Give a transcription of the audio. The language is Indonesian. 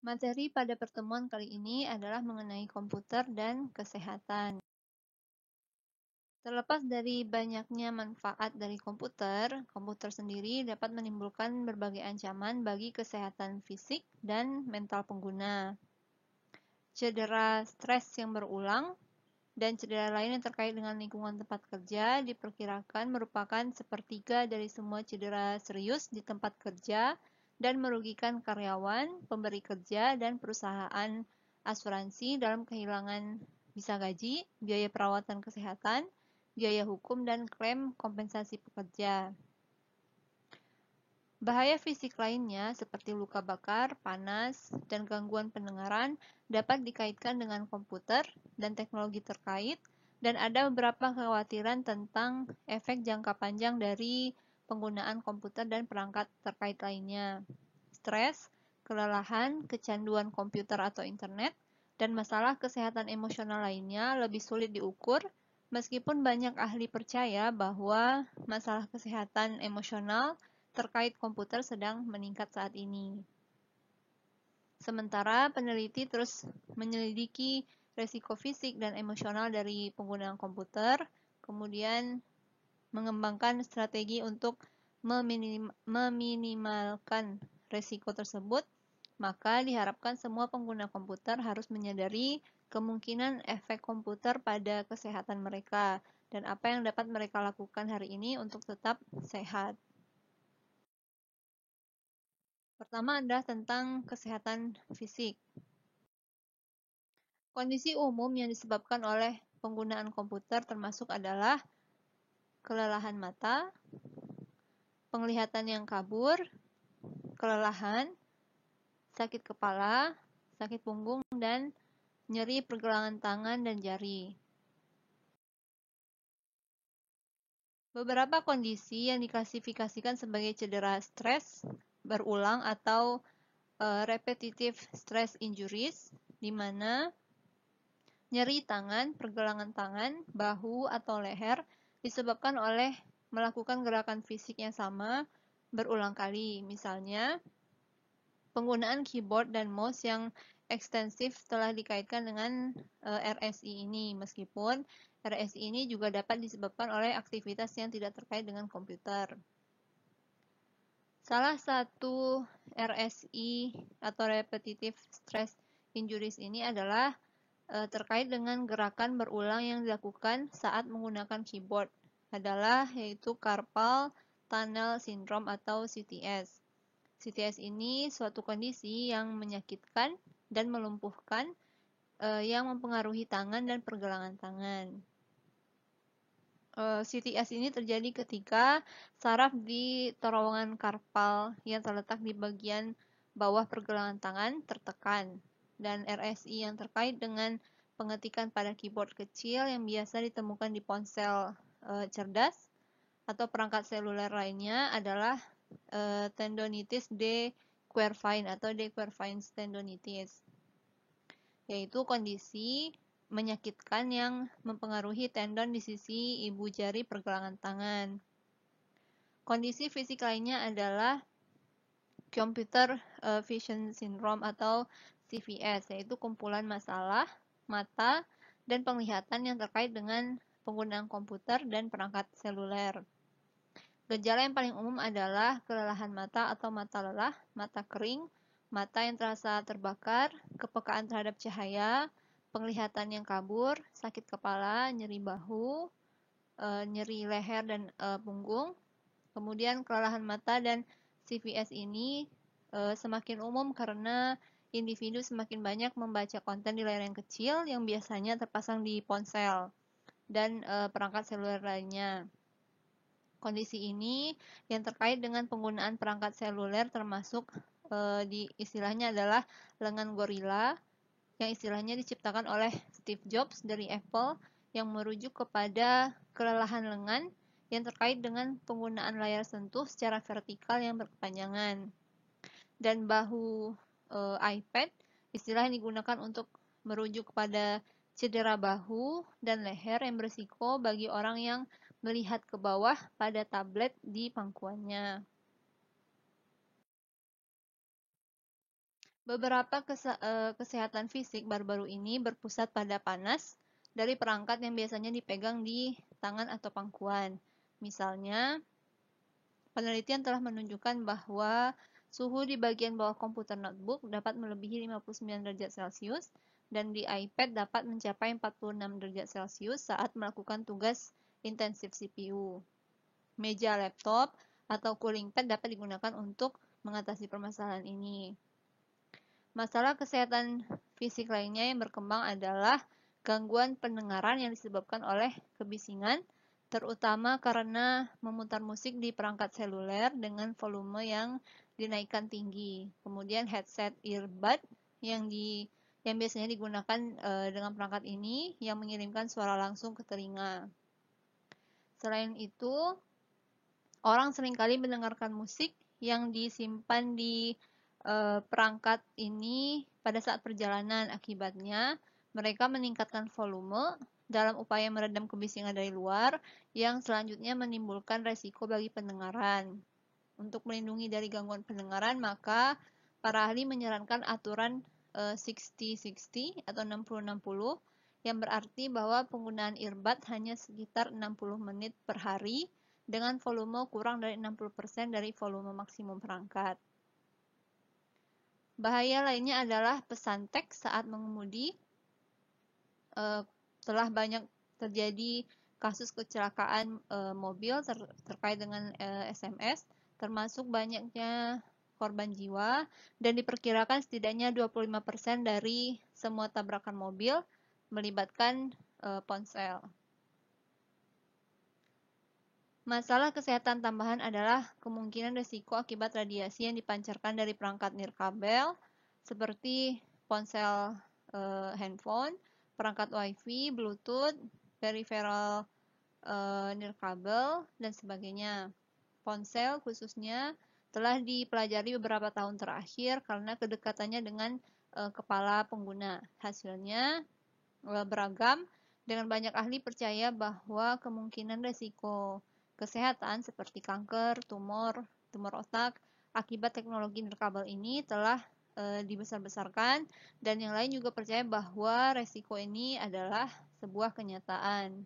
Materi pada pertemuan kali ini adalah mengenai komputer dan kesehatan. Terlepas dari banyaknya manfaat dari komputer, komputer sendiri dapat menimbulkan berbagai ancaman bagi kesehatan fisik dan mental pengguna. Cedera stres yang berulang dan cedera lain yang terkait dengan lingkungan tempat kerja diperkirakan merupakan sepertiga dari semua cedera serius di tempat kerja dan merugikan karyawan, pemberi kerja, dan perusahaan asuransi dalam kehilangan bisa gaji, biaya perawatan kesehatan, biaya hukum, dan klaim kompensasi pekerja. Bahaya fisik lainnya seperti luka bakar, panas, dan gangguan pendengaran dapat dikaitkan dengan komputer dan teknologi terkait, dan ada beberapa kekhawatiran tentang efek jangka panjang dari penggunaan komputer dan perangkat terkait lainnya. Stres, kelelahan, kecanduan komputer atau internet, dan masalah kesehatan emosional lainnya lebih sulit diukur, meskipun banyak ahli percaya bahwa masalah kesehatan emosional terkait komputer sedang meningkat saat ini. Sementara peneliti terus menyelidiki resiko fisik dan emosional dari penggunaan komputer, kemudian mengembangkan strategi untuk meminimalkan resiko tersebut, maka diharapkan semua pengguna komputer harus menyadari kemungkinan efek komputer pada kesehatan mereka dan apa yang dapat mereka lakukan hari ini untuk tetap sehat. Pertama adalah tentang kesehatan fisik. Kondisi umum yang disebabkan oleh penggunaan komputer termasuk adalah kelelahan mata, penglihatan yang kabur, kelelahan, sakit kepala, sakit punggung, dan nyeri pergelangan tangan dan jari. Beberapa kondisi yang diklasifikasikan sebagai cedera stres berulang atau repetitive stress injuries, di mana nyeri tangan, pergelangan tangan, bahu, atau leher disebabkan oleh melakukan gerakan fisik yang sama berulang kali. Misalnya, penggunaan keyboard dan mouse yang ekstensif telah dikaitkan dengan RSI ini, meskipun RSI ini juga dapat disebabkan oleh aktivitas yang tidak terkait dengan komputer. Salah satu RSI atau Repetitive Stress Injuries ini adalah terkait dengan gerakan berulang yang dilakukan saat menggunakan keyboard yaitu Carpal Tunnel Syndrome atau CTS. CTS ini suatu kondisi yang menyakitkan dan melumpuhkan yang mempengaruhi tangan dan pergelangan tangan. CTS ini terjadi ketika saraf di terowongan karpal yang terletak di bagian bawah pergelangan tangan tertekan, dan RSI yang terkait dengan pengetikan pada keyboard kecil yang biasa ditemukan di ponsel cerdas atau perangkat seluler lainnya adalah tendonitis de Quervain atau de Quervain's tendonitis, yaitu kondisi menyakitkan yang mempengaruhi tendon di sisi ibu jari pergelangan tangan. Kondisi fisik lainnya adalah Computer Vision Syndrome atau CVS, yaitu kumpulan masalah mata dan penglihatan yang terkait dengan penggunaan komputer dan perangkat seluler. Gejala yang paling umum adalah kelelahan mata atau mata lelah, mata kering, mata yang terasa terbakar, kepekaan terhadap cahaya, penglihatan yang kabur, sakit kepala, nyeri bahu, nyeri leher dan punggung. Kemudian kelelahan mata dan CVS ini semakin umum karena individu semakin banyak membaca konten di layar yang kecil yang biasanya terpasang di ponsel dan perangkat seluler lainnya. Kondisi ini yang terkait dengan penggunaan perangkat seluler termasuk di istilahnya adalah lengan gorila, yang istilahnya diciptakan oleh Steve Jobs dari Apple, yang merujuk kepada kelelahan lengan yang terkait dengan penggunaan layar sentuh secara vertikal yang berkepanjangan. Dan bahu iPad, istilah yang digunakan untuk merujuk kepada cedera bahu dan leher yang berisiko bagi orang yang melihat ke bawah pada tablet di pangkuannya. Beberapa kesehatan fisik baru-baru ini berpusat pada panas dari perangkat yang biasanya dipegang di tangan atau pangkuan. Misalnya, penelitian telah menunjukkan bahwa suhu di bagian bawah komputer notebook dapat melebihi 59 derajat Celcius dan di iPad dapat mencapai 46 derajat Celcius saat melakukan tugas intensif CPU. Meja laptop atau cooling pad dapat digunakan untuk mengatasi permasalahan ini. Masalah kesehatan fisik lainnya yang berkembang adalah gangguan pendengaran yang disebabkan oleh kebisingan, terutama karena memutar musik di perangkat seluler dengan volume yang dinaikkan tinggi. Kemudian headset earbud yang biasanya digunakan dengan perangkat ini yang mengirimkan suara langsung ke telinga. Selain itu, orang seringkali mendengarkan musik yang disimpan di perangkat ini pada saat perjalanan. Akibatnya, mereka meningkatkan volume dalam upaya meredam kebisingan dari luar yang selanjutnya menimbulkan resiko bagi pendengaran. Untuk melindungi dari gangguan pendengaran, maka para ahli menyarankan aturan 60-60 atau 60-60 yang berarti bahwa penggunaan earbud hanya sekitar 60 menit per hari dengan volume kurang dari 60% dari volume maksimum perangkat. Bahaya lainnya adalah pesan teks saat mengemudi. Telah banyak terjadi kasus kecelakaan mobil terkait dengan SMS, termasuk banyaknya korban jiwa, dan diperkirakan setidaknya 25% dari semua tabrakan mobil melibatkan ponsel. Masalah kesehatan tambahan adalah kemungkinan risiko akibat radiasi yang dipancarkan dari perangkat nirkabel seperti ponsel handphone, perangkat WiFi, Bluetooth, peripheral nirkabel, dan sebagainya. Ponsel khususnya telah dipelajari beberapa tahun terakhir karena kedekatannya dengan kepala pengguna. Hasilnya beragam, dengan banyak ahli percaya bahwa kemungkinan risiko kesehatan seperti kanker, tumor otak akibat teknologi nirkabel ini telah dibesar-besarkan, dan yang lain juga percaya bahwa resiko ini adalah sebuah kenyataan.